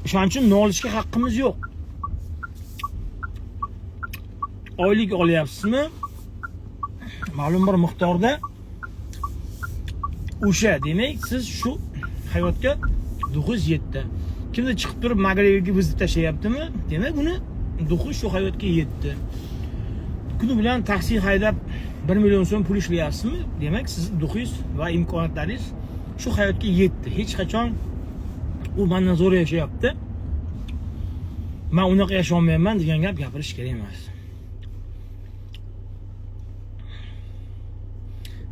Shuning uchun nolishga haqqimiz yo'q. Oylik olyapsizmi? Ma'lum bir miqdorda o'sha, demak, siz shu hayotga duxingiz yetdi. Kimdir chiqib turib Magregaga buzib tashlayaptimi? Demak, uni duxi shu hayotga yetdi. Kuni bilan taksi haydab 1 million so'm pul ishlayapsizmi? Demak, siz duxingiz va imkoniyatlaringiz shu hayotga yetdi. Hech qachon u mendan zo'r yashayapti, men unaqa yashay olmayman degan gap gapirish kerak emas.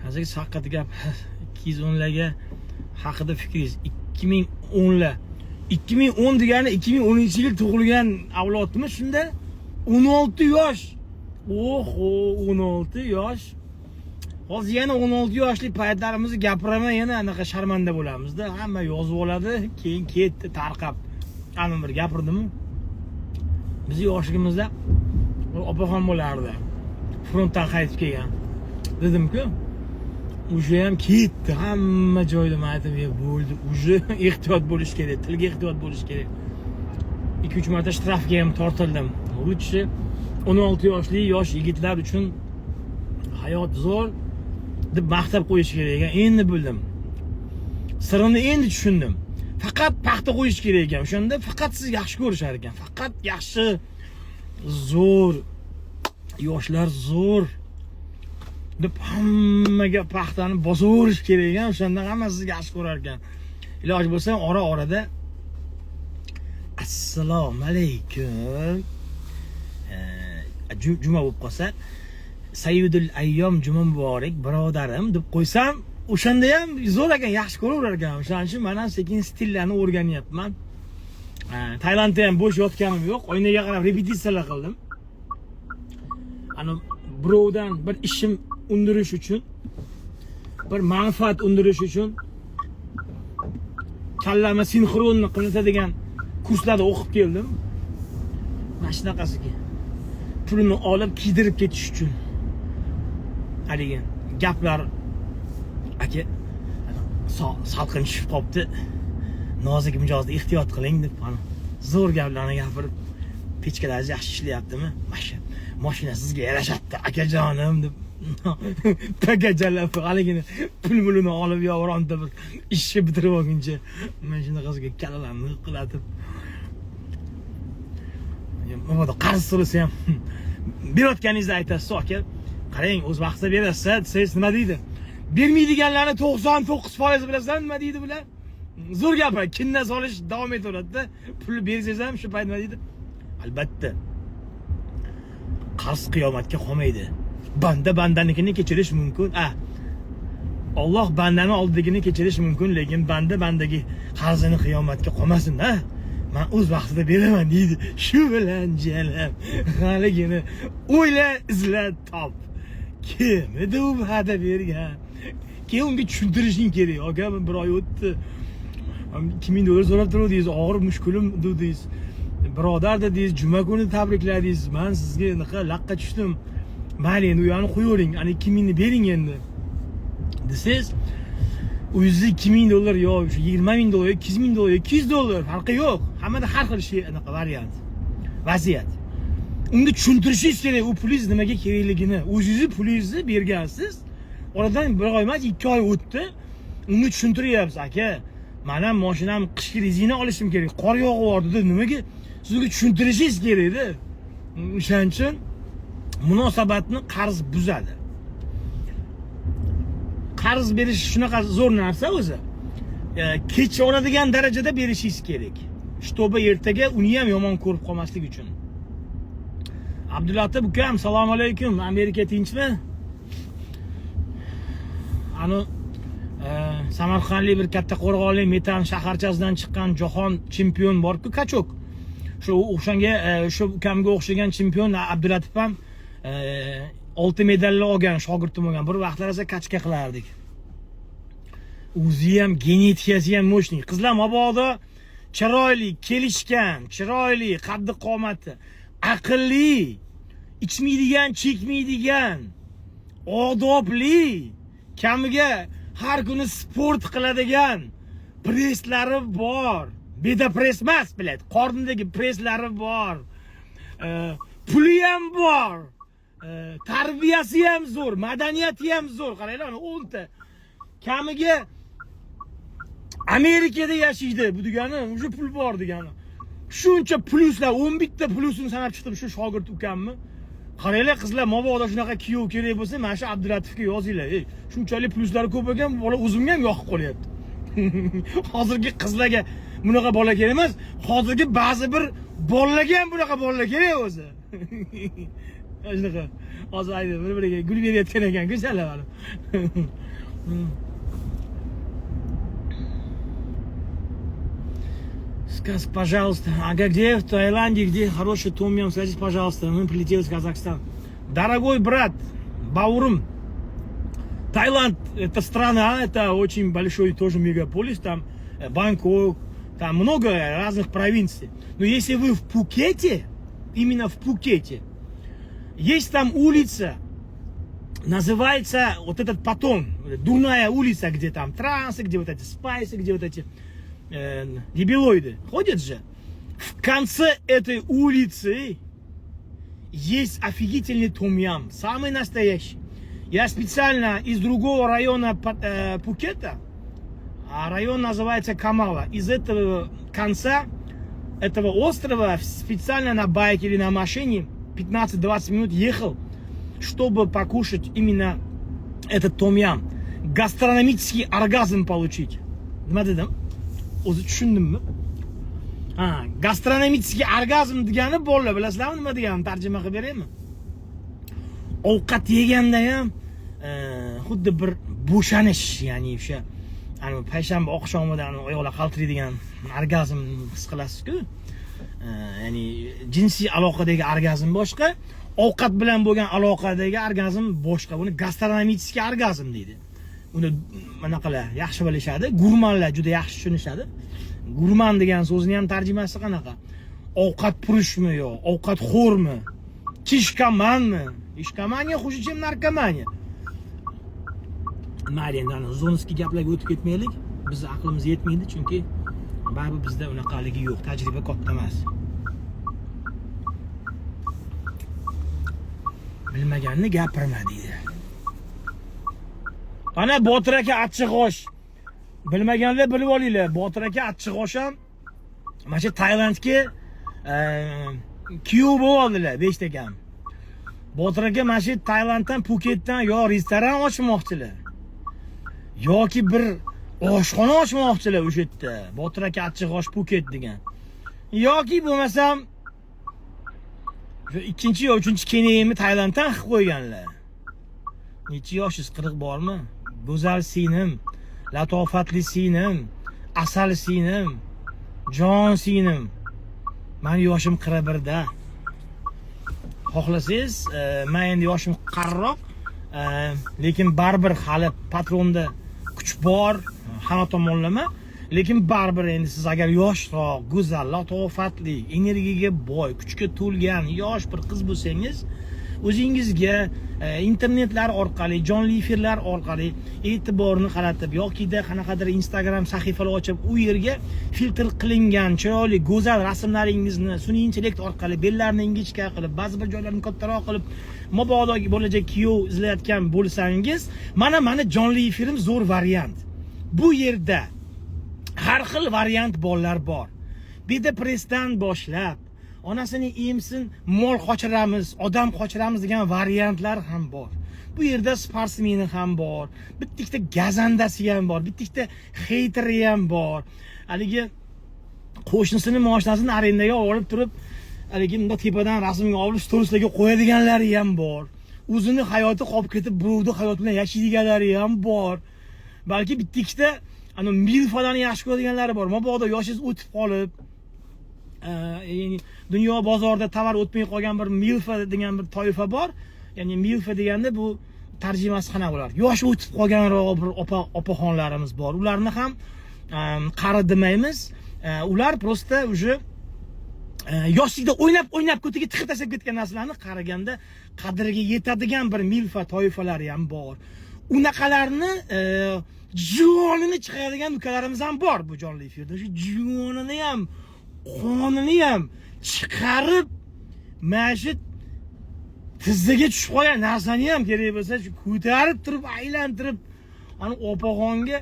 Hozirgi haqiqat gap 210 larga haqida fikringiz 2010 lar. 2010 degani 2010-yil tug'ilgan avlodmi shunda? 16 yosh. Oho, 16 yosh. Hozir yana 16 yoshli paytlarimizni gapiraman, yana anaqa sharmanda bo'lamiz-da. Hamma yozib oladi, keyin ketdi tarqab. Ana bir gapirdim. Biz yoshligimizda opaxon bo'lardi. Frontdan qaytib kelgan. Dedim-ku, o'sha ham ketdi. Hamma joyda aytib bo'ldi. O'sha ehtiyot bo'lish kerak, tilga ehtiyot bo'lish kerak. 2-3 marta shtrafga ham tortildim. O'chi 16 yoshli yosh yigitlar uchun hayot zo'r deb maqtab qo'yish kerak ekan. Endi bildim. Sirini endi tushundim. Faqat paxta qo'yish kerak ekan. O'shanda faqat siz yaxshi ko'rishar ekan. Faqat yaxshi, zo'r, yoshlar zo'r deb hammaga paxtani bosaverish kerak ekan. O'shanda hamma sizni yaxshi ko'rar ekan. Iloji bo'lsa ora-orada assalomu alaykum, juma bo'lib qolsa, Sayyidul ayyom juma muborak birodarim deb qo'ysam, o'shanda ham zo'r ekan, yaxshi ko'raverar ekan. O'shaning uchun men ham sekin stillarni o'rganyapman. Tailandda ham bo'sh yotganim yo'q. Oynaga qarab repetitsiyalar qildim. Ana birovdan bir ishim undirish uchun, bir manfaat undirish uchun kallama sinxronni qilinadigan kurslarda o'qib keldim. Mana shunaqasiga pulini olib kiydirib ketish uchun. Haligi gaplar aka salqin tushib qopti, nozik mijozda ehtiyot qiling deb zo'r gaplarni gapirib, pechkalaringiz yaxshi ishlayaptimi? Mashina sizga yarashatdi akajonim deb tagajalab haligini pul-mulini olib yo'g'ronda bir ishni bitirib olguncha men shunaqasiga kalalarni qilatib, mabodo qarz so'rasa ham berayotganingizni aytasiz, aka qarang, o'z vaqtida berasiz desangiz nima deydi? Bermaydiganlarni 99% bilasan nima deydi bular? Zo'r gap, kinna solish davom etaveradi-da. Pulni bersangiz ham shu payt nima deydi? Albatta. Qarz qiyomatga qolmaydi. Banda bandanikini kechirish mumkin. Alloh bandani oldidagini kechirish mumkin, lekin banda bandagi qarzini qiyomatga qolmasin, ha? Men o'z vaqtida beraman deydi. Shu bilan jalam. Haligini o'yla, izla, top. Kim edi u va'da bergan? Keyin unga tushuntirishing kerak. Aka, bir oy o'tdi. $2000 so'rab turdingiz, og'ir mushkulim dedingiz. Birodar dedingiz, juma kuni tabrikladingiz. Men sizga naqa laqqa tushdim. Mayli, endi u yoqni qo'yavering. Ana 2000 ni bering endi. Desangiz, o'zi $2000 yo $20000, $2000, $200 farqi yo'q. Hammada har xil shay anaqa variant. Vaziyat. Unda tushuntirishingiz kerak, u pulingiz nimaga kerakligini. O'zingiz pulingizni bergansiz. Oradan 1 oy emas, 2 oy o'tdi. Uni tushuntiryapsiz, aka. Men ham mashinam qishki rezina olishim kerak. Qor yog'yapti, nimaga? Sizga tushuntirishingiz kerak-da. O'shaning uchun munosabatni qarz buzadi. Qarz berish shunaqa zo'r narsa o'zi. Kecha oladigan darajada berishingiz kerak. Shtoba ertaga uni ham yomon ko'rib qolmaslik uchun. Abdulatif ukam, assalomu alaykum. Amerika tinchmi? Ani Samarqandlik bir katta qo'rg'onli metan shaharchasidan chiqqan jahon chempion bor-ku, Kachok. Shu o'shanga, shu ukamga o'xshagan chempion Abdulatif ham 6 medalni olgan shogirdim bo'lgan. Bir vaqtlar esa kachka qilardik. O'zi ham genetikasi ham mo'shning. Qizlar mabodo chiroyli, kelishgan, chiroyli, qaddi qomati, aqlli, ichmaydigan, chekmaydigan, odobli, kamiga har kuni sport qiladigan presslari bor. Beda press emas, bilet. Qornidagi presslari bor. Puli ham bor. Tarbiyasi ham zo'r, madaniyati ham zo'r. Qaranglar, 10 ta. Kamiga Amerikada yashaydi bu degani, o'sha pul bor degani. Shuncha pluslar, 11 ta plusini sanab chiqdim shu shogird ukamni. Qaranglar qizlar, mabodo shunaqa kuyov kerak bo'lsa, mana shu Abdulatovga yozinglar. Shunchalik pluslari ko'p ekan, bola o'zimga ham yoqib qolyapti. Hozirgi qizlarga bunaqa bola kerak emas, hozirgi ba'zi bir bolalarga ham bunaqa bolalar kerak o'zi. Shunaqa. Hozir aytdi, bir-biriga gul berayotgan ekan, go'zallar. Скажите, пожалуйста, а где в Таиланде, где хороший том-ям, скажите, пожалуйста, мы прилетели из Казахстана. Дорогой брат, Баурум, Таиланд это страна, это очень большой тоже мегаполис, там Бангкок, там много разных провинций. Но если вы в Пхукете, именно в Пхукете, есть там улица, называется вот этот потом, дурная улица, где там трансы, где вот эти спайсы, где вот эти дебилоиды ходят же. В конце этой улицы есть офигительный том-ям, самый настоящий. Я специально из другого района Пхукета, а район называется Камала, из этого конца этого острова специально на байке или на машине 15-20 минут ехал, чтобы покушать именно этот том-ям. Гастрономический оргазм получить. O'zi tushundimmi? Gastronomический orgazm degani bolalar, bilasizlarmi nima deganini tarjima qilib beraymi? Ovqat yeganda ham xuddi bir bo'shanish, ya'ni o'sha payshanba oqshomida oyoqlar qaltiraydigan orgazm his qilasiz-ku. Ya'ni jinsiy aloqadagi orgazm boshqa, ovqat bilan bo'lgan aloqadagi orgazm boshqa. Buni gastronomический orgazm deydi. Uni manaqalar yaxshi bilishadi, gurmanlar juda yaxshi tushunishadi. Gurman degan so'zning ham tarjimasi qanaqa? Ovqat purishmi yo, ovqat xo'rmi? Tishkamanmi? Ishkamaniya xushi чем narkomaniya. Mayli, endi zonskiy gaplarga o'tib ketmaylik. Biz aqlimiz yetmaydi, chunki baribir bizda unaqaligi yo'q, tajriba katta emas. Bilmaganni gapirma deydi. Ana Botir aka achchig'osh. Bilmaganlar bilib olinglar. Botir aka achchig'osh ham mana shu Tailandga kuyov bo'ldilar 5 ta kam. Botir aka mana shu Tailanddan, Phuketdan yo restoran ochmoqchilar, yoki bir oshxona ochmoqchilar o'sha yerda. Botir aka achchig'osh Phuket degan. Yoki bo'lmasam ikkinchi yo uchinchi keneyimni Tailanddan qilib qo'yganlar. Necha yoshingiz? 40 bormi? Go'zal singlim, latofatli singlim, asal singlim, jon singlim. Men yoshim 41 da. Xohlasangiz, men endi yoshim qariroq, lekin baribir hali patronda kuch bor, hamma tomonlama. Lekin baribir endi siz agar yoshroq, go'zal, latofatli, energiyaga boy, kuchga to'lgan yosh bir qiz bo'lsangiz, o'zingizga internetlar orqali, jonli efirlar orqali e'tiborni qaratib, yokida qanaqadir Instagram sahifalar ochib, u yerga filtr qilingan chiroyli go'zal rasmlaringizni sun'iy intellekt orqali bellarni ingichka qilib, ba'zi bir joylarni kattaroq qilib, mabodo bo'lajak kuyov izlayotgan bo'lsangiz, mana jonli efirim zo'r variant. Bu yerda har xil variant bolalar bor. Beda pressdan boshlab onasini emsin, mol qochiramiz, odam qochiramiz degan variantlar ham bor. Bu yerda sportsmeni ham bor, bitta gazandasi ham bor, bitta heyteri ham bor. Haligi qo'shnisining mashinasini arendaga olib turib, haligi bunda tepadan rasmga olib storieslarga qo'yadiganlari ham bor. O'zini hayoti qolib ketib, birovning hayoti bilan yashaydiganlari ham bor. Balki bitta milfalarni yaxshi ko'radiganlari bor. Mabodo yoshingiz o'tib qolib, ya'ni dunyo bozorida tovar o'tmay qolgan bir milfa degan bir toifa bor. Ya'ni milfa deganda bu tarjimasi qanaqa bo'lar? Yoshi o'tib qolganroq bir opaxonlarimiz bor. Ularni ham qari demaymiz. Ular prosta uje yoshlikda o'ynab ko'tiga tiqib tashlab ketgan narsalarni qaraganda qadriga yetadigan bir milfa toifalari ham bor. Unaqalarni jonini chiqaradigan ukalarimiz ham bor bu jonli efirda. Shu jonini ham, qonini ham chiqarib, mana shu tizzaga tushib qolgan narsani ham kerak bo'lsa, shu ko'tarib turib, aylantirib, ana opog'onga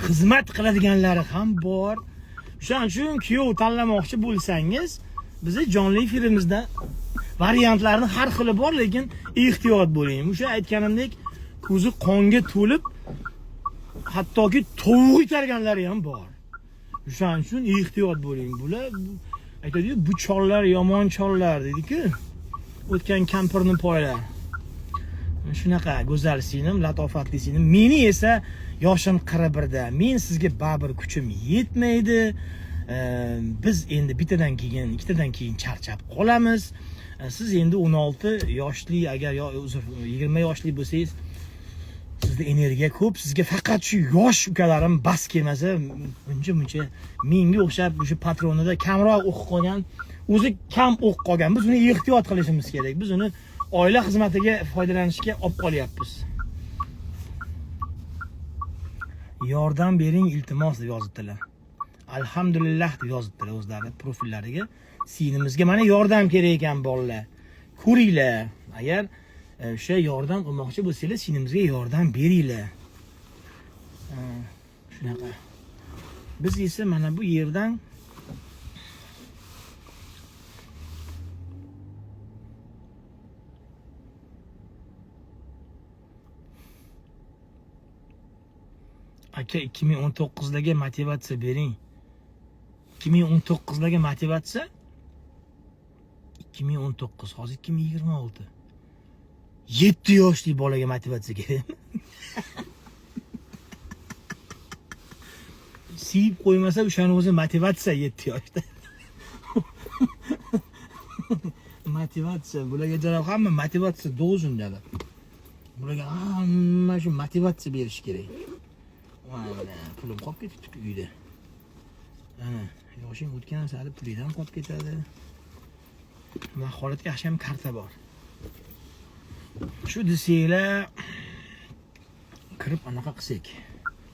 xizmat qiladiganlari ham bor. Shuning uchun kuyov tanlamoqchi bo'lsangiz, bizni jonli efirimizda variantlarning har xili bor, lekin ehtiyot bo'ling. O'sha aytganimdek, ko'zi qonga to'lib, hattoki tovuq itarganlari ham bor. Shuning uchun ehtiyot bo'ling. Bular aytadi-ku, bu chollar yomon chollar dedi-ku. O'tgan kampirning poylar. Shunaqa go'zal singlim, latofatli singlim. Meni esa yoshim 41da. Men sizga baribir kuchim yetmaydi. Biz endi bittadan keyin, ikkitadan keyin charchab qolamiz. Siz endi 16 yoshli, agar 20 yoshli bo'lsangiz, sizda energiya ko'p. Sizga faqat shu yosh ukalarim bas kelmasa, buncha menga o'xshab o'sha patronida kamroq o'qib qolgan, o'zi kam o'qib qolgan. Biz uni ehtiyot qilishimiz kerak. Biz uni oila xizmatiga foydalanishga olib qolyapmiz. Yordam bering iltimos deb yozibdilar. Alhamdulillah deb yozibdilar o'zlari profillariga. Sinimizga mana yordam kerak ekan bolalar. Ko'ringlar. Agar o'sha yordam qilmoqchi bo'lsangiz, sinimizga yordam beringlar. Shunaqa. Biz esa mana bu yerdan aka 2019larga motivatsiya bering. 2019larga motivatsiya 2019, hozir 2026. 7 yoshli bolaga motivatsiya kerakmi? Siyib qo'ymasa o'shani o'zi motivatsiya 7 yoshda. Motivatsiya, bularga janob hamma motivatsiya должен dedi. Bularga hamma shu motivatsiya berish kerak. Mana pulim qolib ketibdi uyda. Ana, yoshing o'tgan sari pulingdan qolib ketadi. Holatga yaxshi ham karta bor. Shu desanglar kirib anaqa qilsak.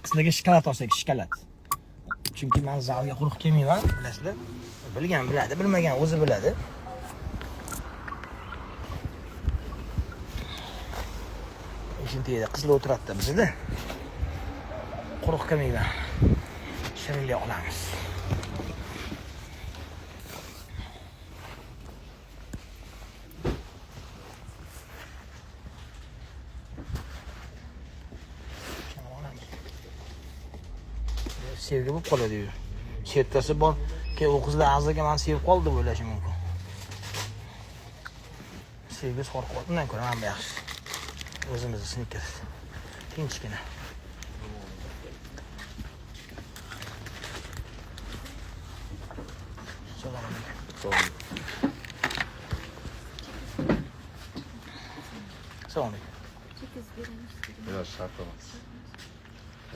Sizlarga shokolad olsak, shokolad. Chunki men zalga quruq kelmayman, bilasizlar. Bilgan biladi, bilmagan o'zi biladi. Ishintiyda qizlar o'tiradi bizda. Quruq kelmayman. Shirinlik olamiz. Sevgi bo'lib qoladi. Sertasi bor, keyin u qizlar azizga meni sevib qoldi deb o'ylashi mumkin. Sevgi sorqib, undan ko'ra men yaxshi. O'zimizni snikers. Tinchgina. Assalomu alaykum. Assalomu alaykum. Biraz şart olmaz.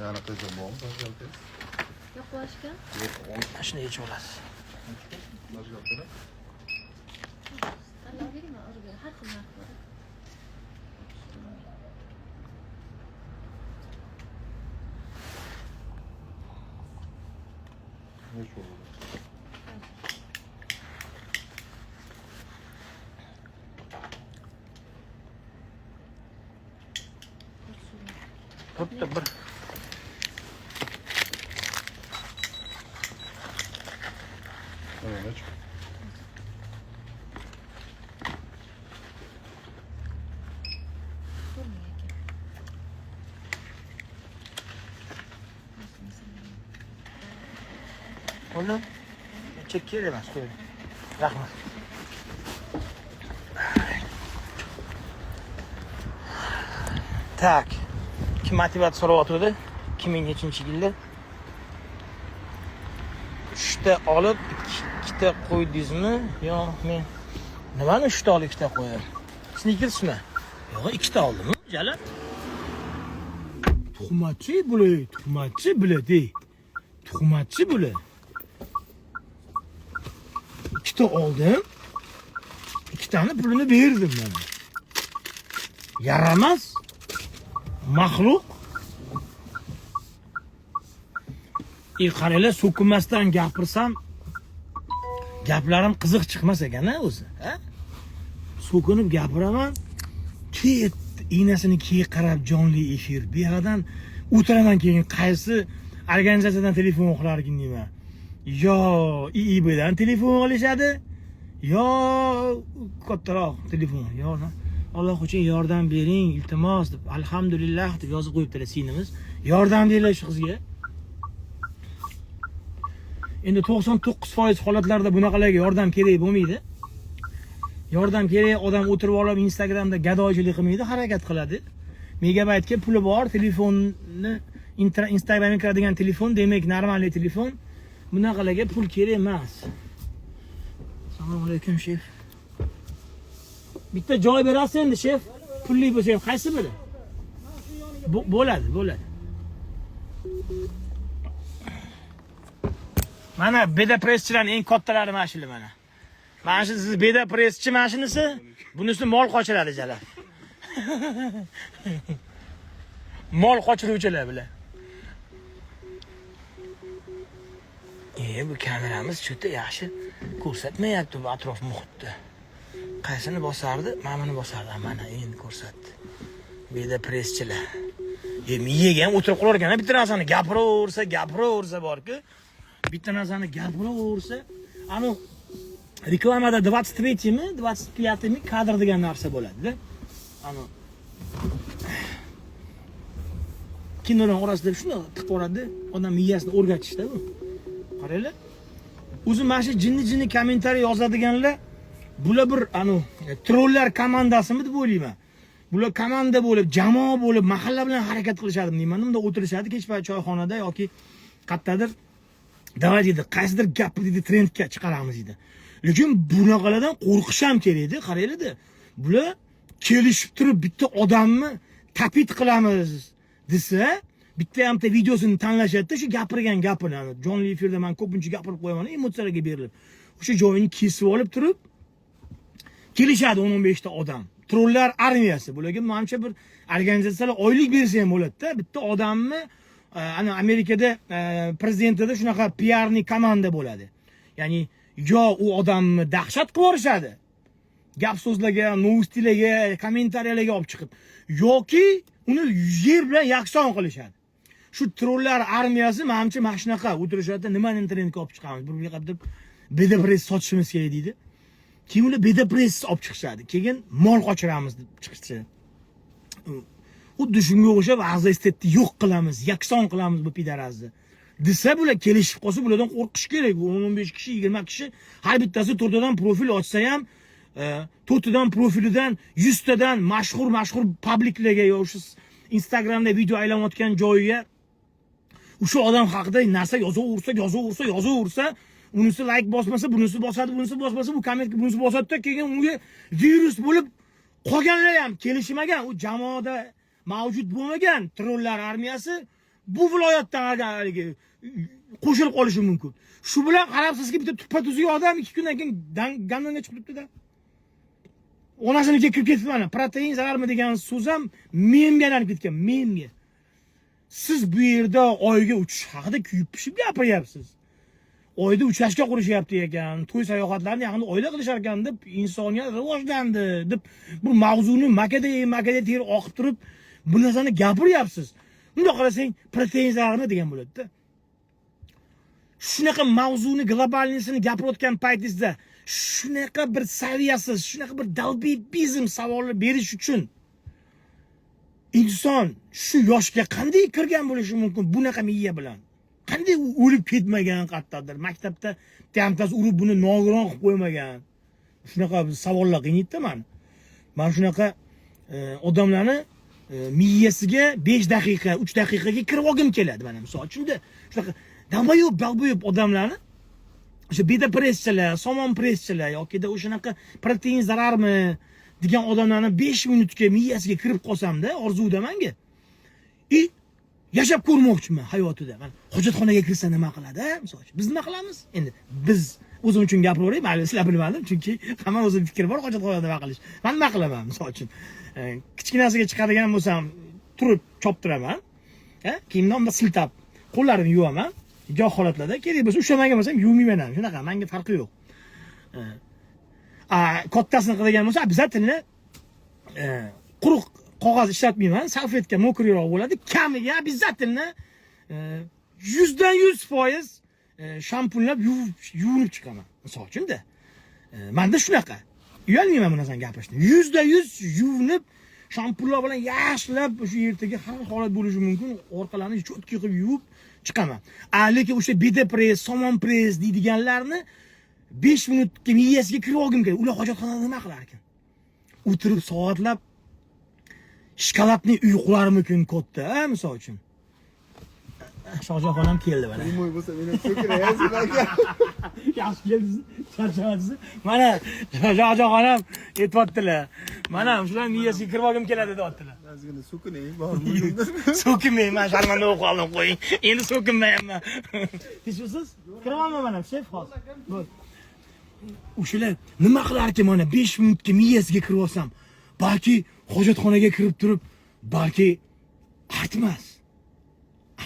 Yani kızım bu mu? Yok başka? Yok, Mana shuni yechib olasiz. başka bir şey. Allah vereyim mi? Arabaya her türlü var. Ne şu olur? Bitta bir Evet. oldu. Chekka emas, qo'y. Rahmat. Tak. Kim motivatsiya so'rayotgandi? 2000-yilda 3 ta olib 2 ta qo'ydingizmi? Yo, men nimani 3 ta olib 2 ta qo'ydim? Sneakersmi? Yo'q, 2 ta oldimmi? Jalal. Tuhmatchi bular, tuhmatchi biladi. Tuhmatchi bular. 2 ta oldim. 2 tani pulini berdim mana. Yaramas. Mahluq Qaranglar, so'kinmasdan gapirsam gaplarim qiziq chiqmas ekan-a o'zi, ha? So'kinib gapiraman, ket iynasini keyin qarab jonli efir. Bu yerdan o'tiraman, keyin qaysi organizatsiyadan telefon qilarkin deyman. Yo IIBdan telefon qilishadi, yo kattaroq telefon. Yo Alloh uchun yordam bering, iltimos deb, alhamdulillah deb yozib qo'yibdilar sinimiz. Yordam deylar shu qizga. Endi 99% holatlarda bunaqalarga yordam kerak bo'lmaydi. Yordam kerak, odam o'tirib olib Instagramda gadoychilik qilmaydi, harakat qiladi. Megabaytga puli bor, telefonni Instagramga kiradigan telefon, demak normal telefon. Bunaqalarga pul kerak emas. Assalomu alaykum shef. Bitta joy berasiz endi shef. Pulli bo'lsa ham qaysi biri? Bo'ladi. Mana beda presschilarning eng kattalari mana shular mana. Mana shu siz beda presschi mashinasi, bunisi mol qochiradi jalal. Mol qochiruvchilar bular. Bu kameramiz juda yaxshi ko'rsatmayapti bu atrof muhitni. Qaysini bosardi? Mana buni bosardi. Mana endi ko'rsatdi. Beda presschilar. Miyaga ham o'tirib qolarkan, bitta narsani gapiraversa bor-ku. Bitta narsani gapiraversa, ana reklamada 23mi, 25mi kadr degan narsa bo'ladi-da. Ana kinolar orasida shuni qilib boradi, odam miyasini o'rgatishda bu. Qaranglar. O'zi mana shu jinni kommentariy yozadiganlar, bular bir trollar komandasimi deb o'ylayman. Bular komanda bo'lib, jamoa bo'lib, mahalla bilan harakat qilishadi deyman. Bunda o'tirishadi kech payt choyxonada yoki qayerdadir. Davay deydi, qaysidir gapni deydi trendga chiqaramiz deydi. Lekin bunaqalardan qo'rqish ham kerak-da, qaranglar-da. Bular kelishib turib bitta odamni tapit qilamiz desa, bitta hamta videosini tanlashadi, shu gapirgan gapini, jonli efirda men ko'pincha gapirib qo'yaman, emotsiyalarga berilib. O'sha joyini kesib olib turib kelishadi 10-15 ta odam. Trollar armiyasi. Bularga menimcha bir organizatsiyalar oylik bersa ham bo'ladi-da. Bitta odamni ana Amerikada prezidentida shunaqa PR-ning komanda bo'ladi. Ya'ni yo u odamni dahshat qilib yorishadi. Gap so'zlarga, novostilarga, kommentariyalarga olib chiqib, yoki uni yer bilan yakson qilishadi. Shu trollar armiyasi menimcha mana shunaqa o'tirishadi, nimani internetga olib chiqamiz, bir qadar beda press sotishimiz kerak deydi. Keyin ular beda press olib chiqishadi. Keyin mol qochiramiz deb chiqishadi. Xuddi shunga o'xshab ag'zestetni yo'q qilamiz, yakson qilamiz bu pidarazni. Desa bular kelishib qolsa, bulardan qo'rqish kerak. 15 kishi, 20 kishi har bittasi 4 tadan profil ochsa ham, 4 tadan profilidan 100 tadan mashhur publiklarga yoki Instagramda video aylanayotgan joyiga o'sha odam haqida narsa yozaversa, unisi like bosmasa, bunisi bosadi, bu kommentga bunisi bosadi-da, keyin unga virus bo'lib qolganlar ham kelishmagan, u jamoada mavjud bo'lmagan trollar armiyasi bu viloyatdan qo'shilib qolishi mumkin. Shu bilan qarabsizki, bitta tuppa-tuzuk odam 2 kundan keyin gandonga chiqibdi-da. Onasinikiga kirib ketibdi mana. Protein zararmi degan so'z ham menga aylanib ketgan, menga. Siz bu yerda oyga uchish haqida kuyib-pishib gapiryapsiz. Oyda uchashga qurishyapti ekan, to'y sayohatlarni yaqinda oyda qilishar ekan deb, insoniyat rivojlandi deb bu mavzuni makada terib oqib turib bu narsani gapiryapsiz. Bunday qarasang, protein zararmi degan bo'ladi-da. Shunaqa mavzuni globalnisini gapirayotgan paytingizda shunaqa bir saviyasiz, shunaqa bir dalbibizm savolni berish uchun inson shu yoshga qanday kirgan bo'lishi mumkin bunaqa miya bilan? Qanday o'lib ketmagan qattardir? Maktabda tamtasi urib buni nogiron qilib qo'ymagan. Shunaqa savollar qiynaydi-da meni. Men shunaqa odamlarni miyasiga 5 daqiqa, 3 daqiqaga kirib olgim keladi mana misol uchun. Shunaqa dalboyob odamlarni o'sha beda presschilar, somon presschilar yoki da o'shanaqa protein zararmi degan odamlarni 5 minutga miyasiga kirib qolsam-da, orzuda menga. Yashab ko'rmoqchiman hayotida. Men hojatxonaga kirsa nima qiladi? Misol uchun biz nima qilamiz? Endi biz o'zim uchun gapiravering, mayli sizlar bilmadim, chunki hamma o'zining fikri bor hojatxonada nima qilish. Men nima qilaman misol uchun? Kichkinasiga chiqadigan bo'lsam, turib choptiraman. Kiyimni onda siltab, qo'llarimni yuvaman. Goh holatlarda kerak bo'lsa ushlamagan bo'lsam yuvmayman ham. Shunaqa, menga farqi yo'q. Kattasini qiladigan bo'lsa, обязательно quruq qog'oz ishlatmayman, salfetka mokriroq bo'ladi. Kamiga обязательно 100% shampunlab yuvinib chiqaman. Misol uchun-da. Menda shunaqa. Uyalmayman bu narsani gapirishni. 100% yuvinib, shampunlar bilan yaxshilab o'sha yertagi har holat bo'lishi mumkin, orqalarini cho'tki qilib yuvib chiqaman. Lekin o'sha beta press, somon press deydiganlarni 5 minutga miyasiga kirib olgim keladi. Ular hojatxonada nima qilar ekan? O'tirib soatlab shokoladni uyqulari mumkin katta, misol uchun. Shohjahon ham keldi mana. Mo'y bo'lsa meni so'kiraysiz aka. Yaxshi keldingiz. Charchamadingiz. Mana Shohjahon ham aytibdilar. Mana shular miyasiga kirib olgim keladi deyaptilar. Ozgina so'kining bormi? So'kinmayman, sharmanda o'qib oldim qo'ying. Endi so'kinmayman. Eshitasiz? Kiraman mana, shef hozir. Bo'l. O'shalar nima qilar ekan mana 5 minutga miyasiga kirib olsam, balki hojatxonaga kirib turib, balki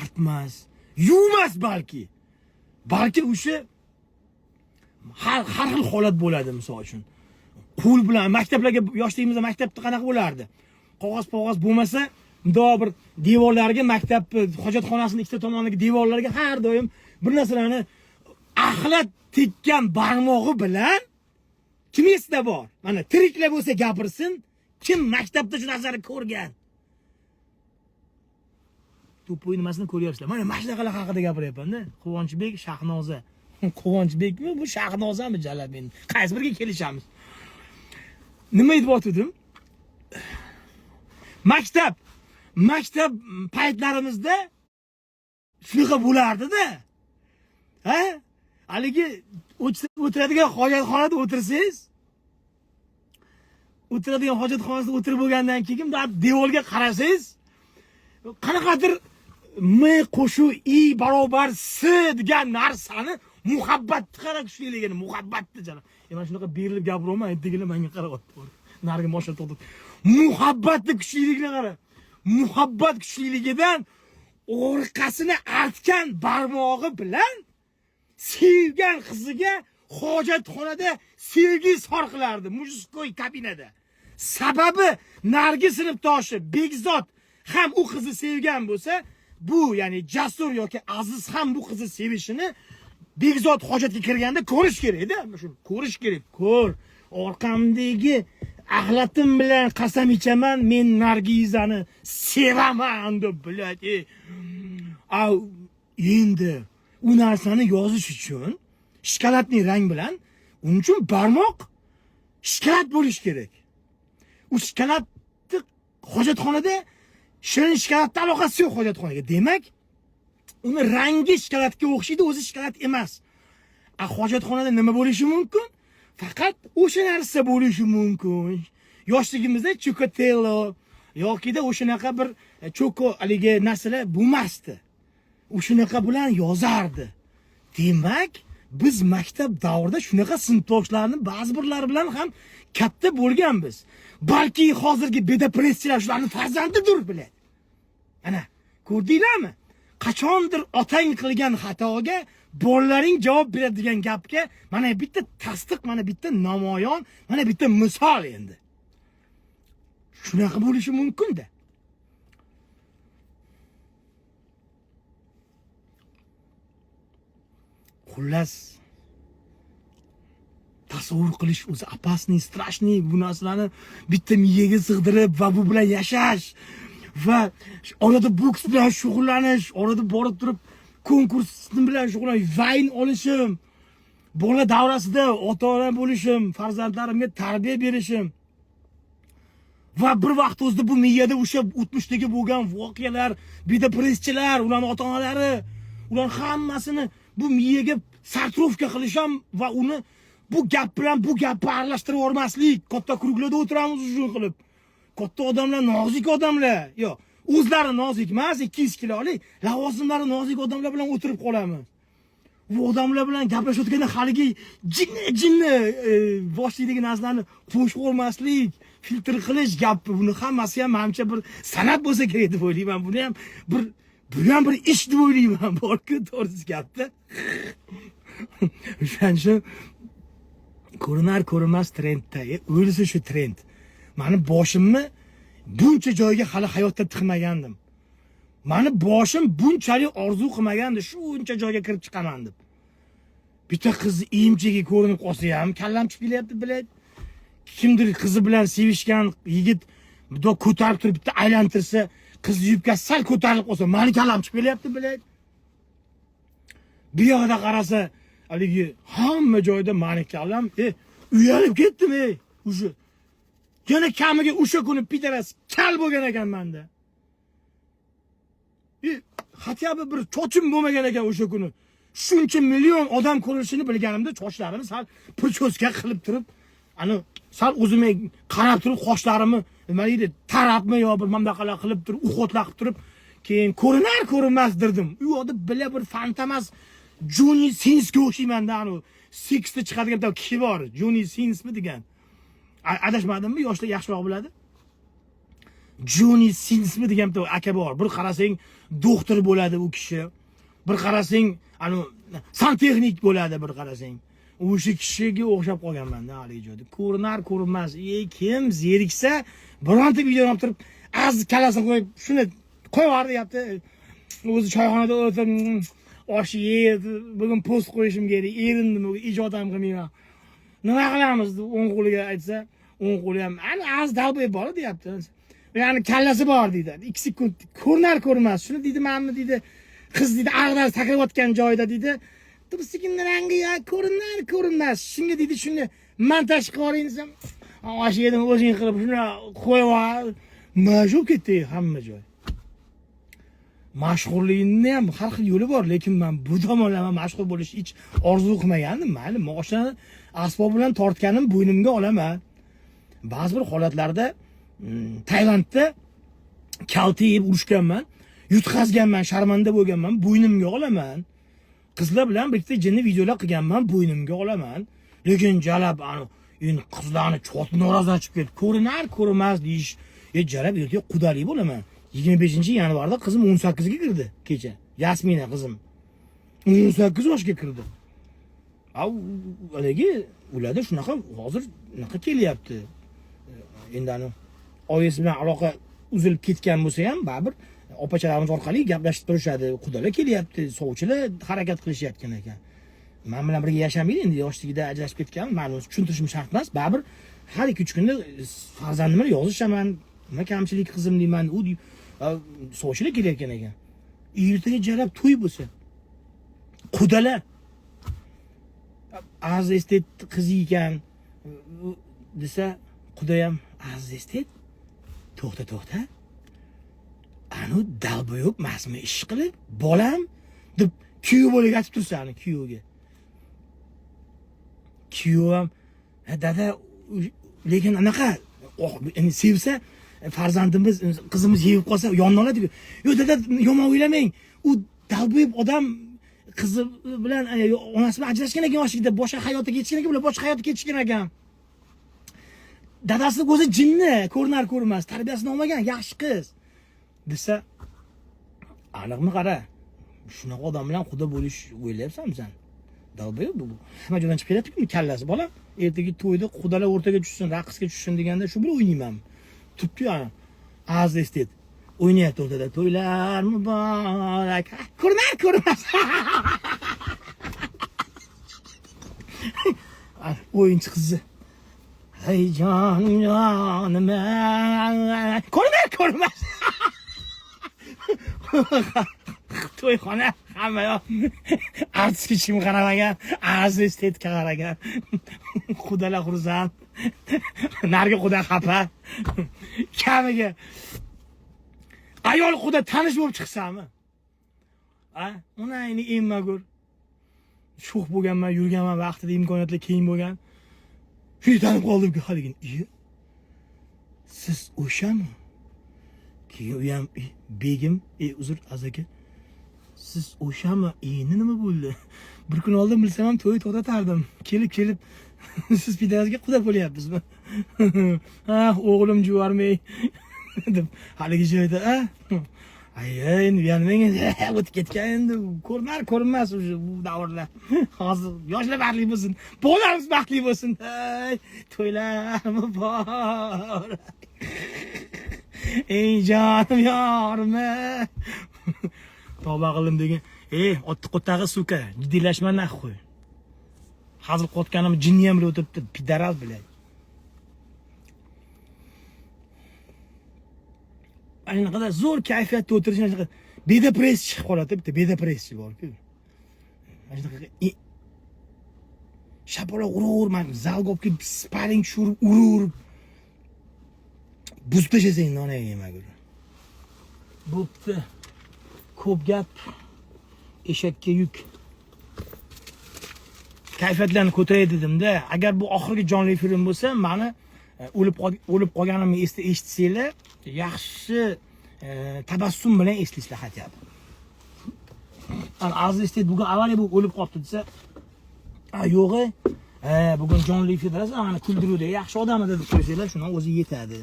artmas, yuvmas balki. Balki o'sha har xil holat bo'ladi, misol uchun. Qo'l bilan maktablarga yoshligimizda maktabda qanaqa bo'lardi? Qog'oz bo'lmasa, bundoq bir devorlarga, maktab hojatxonasining ikkita tomonidagi devorlarga har doim bir narsalarni axlat tekkan barmog'i bilan kim esda bor? Mana tiriklar bo'lsa gapirsin, kim maktabda shu narsani ko'rgan? To'poy nimasini ko'ryapsizlar? Mana mashinaqalar haqida gapiryapman-da. Quvonchbek, Shahnoza. Quvonchbekmi, bu Shahnozami Jalabin? Qaysi biriga kelishamiz? Nima aytib o'tdim? Maktab paytlarimizda shunaqa bo'lardi-da. Ha? Haligi o'tiradigan hojatxonada o'tirsangiz, o'tiradigan hojatxonasida o'tirib bo'lgandan keyin devorga qarasangiz, qanaqadir m qo'shuv i barobar s degan narsani muhabbatni qara kuchliligini, muhabbatni janob. Mana shunaqa berilib gapiryapman, aytdigilar menga qarayapti. Narigi mashina to'xtatib. Muhabbatni kuchliligini qara. Muhabbat kuchliligidan orqasini artgan barmog'i bilan sevgan qiziga hojatxonada sevgi izhor qilardi, mujskoy kabinada. Sababi narigi sinfdoshi Bekzod ham u qizni sevgan bo'lsa, bu ya'ni Jasur yoki Aziz ham bu qizni sevishini Bekzod hojatga kirganda ko'rish kerak-da. Shuni ko'rish kerak. Ko'r. Orqamdagi axlatim bilan qasam ichaman, men Nargizani sevaman deb biladi. Endi u narsani yozish uchun shokoladning rang bilan, uning uchun barmoq shokolad bo'lish kerak. U shokoladni hojatxonada shirin shokoladga aloqasi yo'q hojatxonaga. Demak, uni rangi shokoladga o'xshaydi, o'zi shokolad emas. Hojatxonada nima bo'lishi mumkin? Faqat o'sha narsa bo'lishi mumkin. Yoshligimizda Chocotelo yokida o'shanaqa bir choko haligi narsalar bo'lmasdi. O'shanaqa bilan yozardi. Demak, biz maktab davrida shunaqa sinfdoshlarning ba'zi birlari bilan ham katta bo'lganmiz. Balki hozirgi bedapressiyalar shularning farzandidir biladi. Ana, ko'rdinglarmi? Qachondir otang qilgan xatoga bolalaring javob beradigan gapga mana bitta tasdiq, mana bitta namoyon, mana bitta misol endi. Shunaqa bo'lishi mumkin-da. Xullas, tasavvur qilish o'zi opasniy, strashniy, bu narsalarni bitta miyaga sig'dirib va bu bilan yashash va orada boks bilan shug'ullanish, orada borib turib konkurs bilan shug'ullanish, vayn olishim, bola davrasida ota-ona bo'lishim, farzandlarimga tarbiya berishim va bir vaqt o'zida bu miyada o'sha o'tmishdagi bo'lgan voqealar, bedapressiyalar, ularning ota-onalari, ular hammasini bu miyaga sartrovka qilisham va uni bu gap bilan bu gapni aralashtirib yormaslik. Katta kruglarda o'tiramiz uchun qilib. Katta odamlar nozik odamlar. Yo'q, o'zlari nozik emas, 200 kilolik, lavozimlari nozik odamlar bilan o'tirib qolamiz. Bu odamlar bilan gaplashayotganda haligi jinni boshidagi narsalarni qo'shib olmaslik, filtr qilish gapi, buni hammasi ham menimcha bir san'at bo'lsa kerak deb o'ylayman. Buni ham Bu ham bir ish deb o'ylayman, bor-ku, to'g'risi gapda. O'shaning uchun ko'rinar ko'rinmas trendda, o'lsa shu trend. Mani boshimni buncha joyga hali hayotda tiqmagandim. Mani boshim bunchalik orzu qilmagandi, shuncha joyga kirib chiqaman deb. Bitta qiz emchiga ko'rinib qolsa ham kallam chiqib kelyapti, biladi. Kimdir qizi bilan sevishgan yigit bitta ko'tarib turib bitta aylantirsa, qiz yubkasi sal ko'tarilib qolsa, mani kallam chiqib kelyapti, biladi. Bu yoqda qarasa, haligi hamma joyda mani kallam, uyalib ketdim, o'sha. Yana kamiga o'sha kuni pitaras kal bo'lgan ekan menda. Hatto bir chochim bo'lmagan ekan o'sha kuni. Shuncha million odam ko'rishini bilganimda sochlarimni sal prichoska qilib turib, ani sal o'zimga qarab turib qoshlarimni nima deydi, tarabmi yo bir mamlaqalar qilib turib, uxotlaq turib, keyin ko'rinar ko'rinmas dirdim. U yoqda bila bir fantamas Johnny Sinsga o'xshaymanda, ani 6 ta chiqadigan bitta kishi bor. Johnny Sinsmi degan. Adashmadimmi? Yoshlar yaxshiroq biladi. Johnny Sinsmi degan bitta aka bor. Bir qarasang doktor bo'ladi u kishi. Bir qarasang, ani santexnik bo'ladi, bir qarasang. O'sha kishiga o'xshab qolganman-da hali joyda. Ko'rinar ko'rinmas, kim zeriksa, bironta videoni olib turib, az kalasini qo'yib, shuni qo'yib yubordi, deyapti. O'zi choyxonada o'tirib, osh yeydi, bugun post qo'yishim kerak, erindim, ijod ham qilmayman. Nima qilamiz deb o'ng qo'liga aytsa, o'ng qo'li ham ani az dalboy bor deyapti. Ya'ni kallasi bor deydi. 2 sekund ko'rinar ko'rinmas. Shuni deydi, menni deydi, qiz deydi, ag'dar sakrayotgan joyda deydi, tursikinni rangi ya ko'rinar ko'rinmas. Shunga deydi, shuni montaj qilib oling desam, osh yedim, o'zing qilib shuni qo'yib ol. Majbur ketdi hamma joy. Mashhurlikning ham har xil yo'li bor, lekin men bu tomonlama mashhur bo'lish hech orzu qilmagandim. Mayli, moshina asbob bilan tortganim bo'ynimga olaman. Ba'zi bir holatlarda Tailandda kalta yeb urishganman, yutqazganman, sharmanda bo'lganman, bo'ynimga olaman. Qizlar bilan birlikda jinni videolar qilganman, bo'ynimga olaman. Lekin jalab endi qizlarni chot norozilanib ketdi. Ko'rinar ko'rinmas deyish, jalab ertaga qudalik bo'laman. 25-yanvarda qizim 18 ga kirdi kecha. Yasmina qizim 18 yoshga kirdi. Haligi ularda shunaqa hozir unaqa kelyapti. Endi oyisi bilan aloqa uzilib ketgan bo'lsa ham, baribir opachalarimiz orqali gaplashib turishadi. Qudalar kelyapti, sovchilar harakat qilishayotgan ekan. Men bilan birga yashamaydi, endi yoshligida ajrashib ketgan, meni tushuntirishim shart emas. Baribir har 2-3 kunda farzandimni yozishaman, nima kamchilik qizim deyman, u sovchilar kelayotgan ekan. Ertaga jalab to'y bo'lsa, qudalar az estet qiz ekan desa, quda ham az estet to'xta. Anu dalboyob emasmi ish qilib, bolam deb kuyov bo'lib aytib tursa, ani kuyovga. Kuyov ham, dada, lekin anaqa, endi sevsa, farzandimiz, qizimiz yeyib qolsa, yonini oladi-ku. Yo dada, yomon o'ylamang. U dalboyob odam qizi bilan onasi bilan ajrashgan ekan yoshligida, boshqa hayotga ketishgan ekan, ular boshqa hayotga ketishgan ekan. Dadasi o'zi jinni, ko'rinar ko'rinmas, tarbiyasini olmagan, yaxshi qiz desa, aniqmi qara. Shunaqa odam bilan xudo bo'lish o'ylayapsanmi sen? Dalboyob bu. Hamma joydan chiqib kelyapti-ku kallasi. Bolam ertaga to'yda xudolar o'rtaga tushsin, raqsga tushsin deganda shu bilan o'ynayman. Turibdi ana. Az estet. O'ynayapti o'rtada. To'ylar muborak. Ko'rinar ko'rinmas. O'yinchi qizi. Hey jonim. Ko'rinar ko'rinmas. To'yxona hamma yoq artistga kim qaramagan, arz estetika qaragan. Xudolar xursand. Narga xudo xafa. Kamiga ayol xudo tanish bo'lib chiqsami? Uni ayni emmagur. Sho'x bo'lganman, yurganman, vaqtida imkoniyatlar keng bo'lgan. Shu tanib qoldim-ku haligin. Siz o'shami? Keyin u ham begim, uzr azaka. Siz o'shami? Endi nima bo'ldi? Bir kun oldin bilsam ham to'y to'xtatardim. Kelib siz pidazga quda bo'lyapsizmi? O'g'lim juvarmay deb haligi joyda, endi bu yana menga o'tib ketgan endi ko'rinmas o'sha bu davrlar. Hozir yoshlar baxtli bo'lsin, bolalarimiz baxtli bo'lsin. Ey, to'ylar muborak. Ey jonim yorim. Tavba qildim degan. Otni qo'tag'i suka, jiddiylashma naqo'y. Hazil qotganim jinni ham bilib o'tiribdi, pidaral bilay. Ayni qadar zo'r kayfiyatda o'tirishni bedepress chiqib qoladi, bitta bedepresschi bor-ku. Mana shunaqa shapaloq urib, zalga olib kelib sparing tushirib, urib buzib tashlasang nonaga yemagur. Bo'pti. Ko'p gap eshakka yuk. Kayfiyatlarni ko'taray dedimda, agar bu oxirgi jonli film bo'lsa, meni o'lib qolganimni eshitsanglar, yaxshi tabassum bilan eslaysizlar xatyapti. Aziz estet bugun avvaliga bu o'lib qolibdi desa, yo'g'i, bugun jonli efirda mana kuldiruvda yaxshi odam edi deb qo'ysanglar, shundan o'zi yetadi.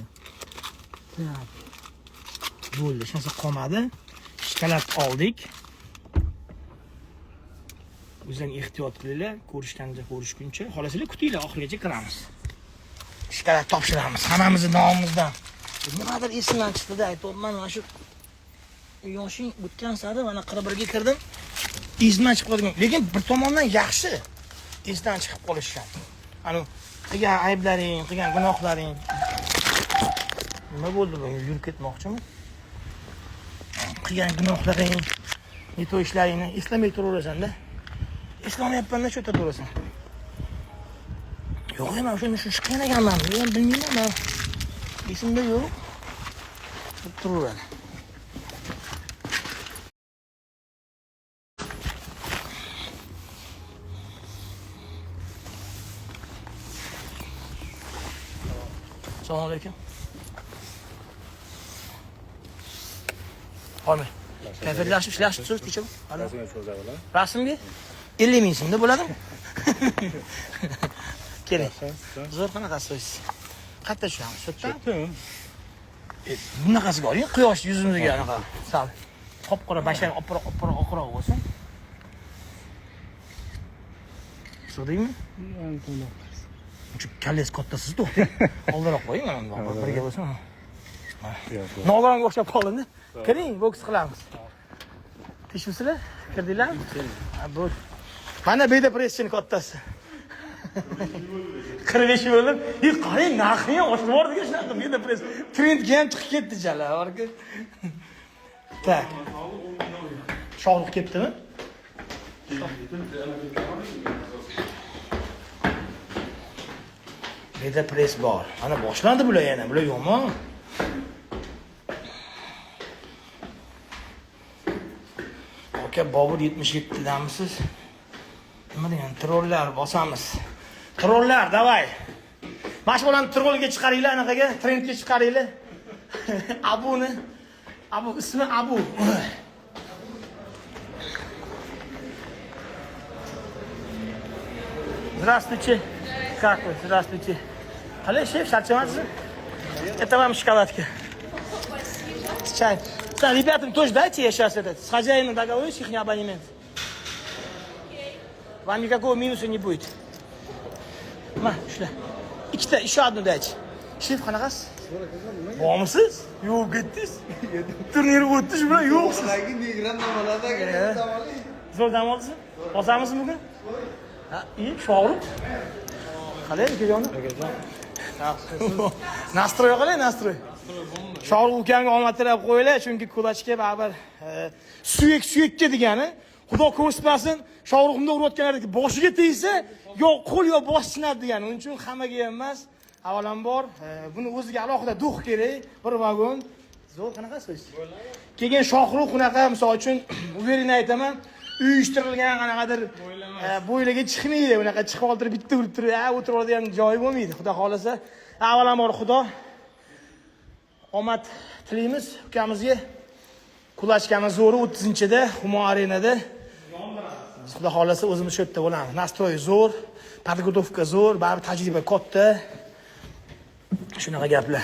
Bo'ldi, hech narsa qolmadi. Shikolat oldik. O'zing ehtiyot qilinglar, ko'rishguncha, xohlasanglar kutinglar, oxirigacha kiramiz. Shikolat topshiramiz hammamizni nomimizdan. Nimadir esimdan chiqdi-da, aytibman, mana shu yoshing o'tgan sari mana 41 ga kirdim. Esimdan chiqib qolgan. Lekin bir tomondan yaxshi. Esdan chiqib qolishgan. Ana qilgan ayblaring, qilgan gunohlaring. Nima bo'ldi bu? Yurib ketmoqchimi? Qilgan gunohlaring, neto ishlaringni eslamay turaverasan-da. Eslamayapman-da, shu yerda turasan. Yo'q, men o'shani shu qiynaganman. Men bilmayman. Esimda yo'q. Turaveradi. Assalomu alaykum. Qolmay. Kayfiyat yaxshi so'z techaman. Rasmga 50 ming so'mda bo'ladimi? Keling. Zo'r qanaqa so'z? Qayerda tushamiz? Sotdan? Bunaqasiga oling, quyosh yuzimizga anaqa sal qop-qora bashar oqroq bo'lsin. So'dingmi? Çünkü kalles kattasiz to'xtang. Oldinroq qo'ying, mana birga bo'lsin. Nogironga o'xshab qolindi. Kiring, boks qilamiz. Teshibsizlar? Kirdinglarmi? Bu mana bedepressning kattasi. 45 bo'lib, qarang, narxi ham oshib bordi shunaqa bedepress. Trendga ham chiqib ketdi jala, borku. Tak. Shohruh ketdimi? Bedepress bor. Ana boshlandi bular yana, bular yomon. Aka Bobur 77 damisiz? Nima degan trollar bosamiz. Trollar, davay. Mashbolani trolga chiqaringlar, anaqaga, trendga chiqaringlar. Abuni. Abu ismi Abu. Здравствуйте. Как вы? Здравствуйте. Алле, шеф, шарчамадсызбы? Это вам шоколадка. С чаем. Да, ребятам тоже дайте, я сейчас с хозяином договорюсь, их абонемент. Вам никакого минуса не будет. Ma, shula. Ikkita, еще одну дайте. Шеф, qanaqasiz? Bormisiz? Yo'q, ketdingiz. Turnir o'tdi, shu bilan yo'qsiz. Zo'r dam oldingizmi? Bosamizmi bugun? Ha, iyi, sho'g'ri. Qalay, ukajon? Nastroy qalay, nastroy? Sho'g'ri ukamga omad tilab qo'yinglar, chunki kulachga baribir suyakka degani, Xudo ko'rsatmasin, sho'g'rimda urayotganlarga boshiga tegsa, yo qo'l yo bosh sinadi degani. Uning uchun hammaga emas, avvalambor buni o'ziga alohida duh kerak, bir vagon. Zo'r qanaqa so'z? Keyin shohruh unaqa, misol uchun, uverini aytaman, uyushtirilgan qanaqadir bo'ylaga chiqmaydi, unaqa chiqib oltirib bitta urib turib, o'tirib oladigan joyi bo'lmaydi. Xudo xolasa, avvalambor Xudo omad tilaymiz ukamizga. Kulachkamiz zo'ri 30-da Humo Arenada. Xudo xolasa o'zimiz shu yerda bo'lamiz. Nastroy zo'r, podgotovka zo'r, baribir tajriba katta. Shunaqa gaplar.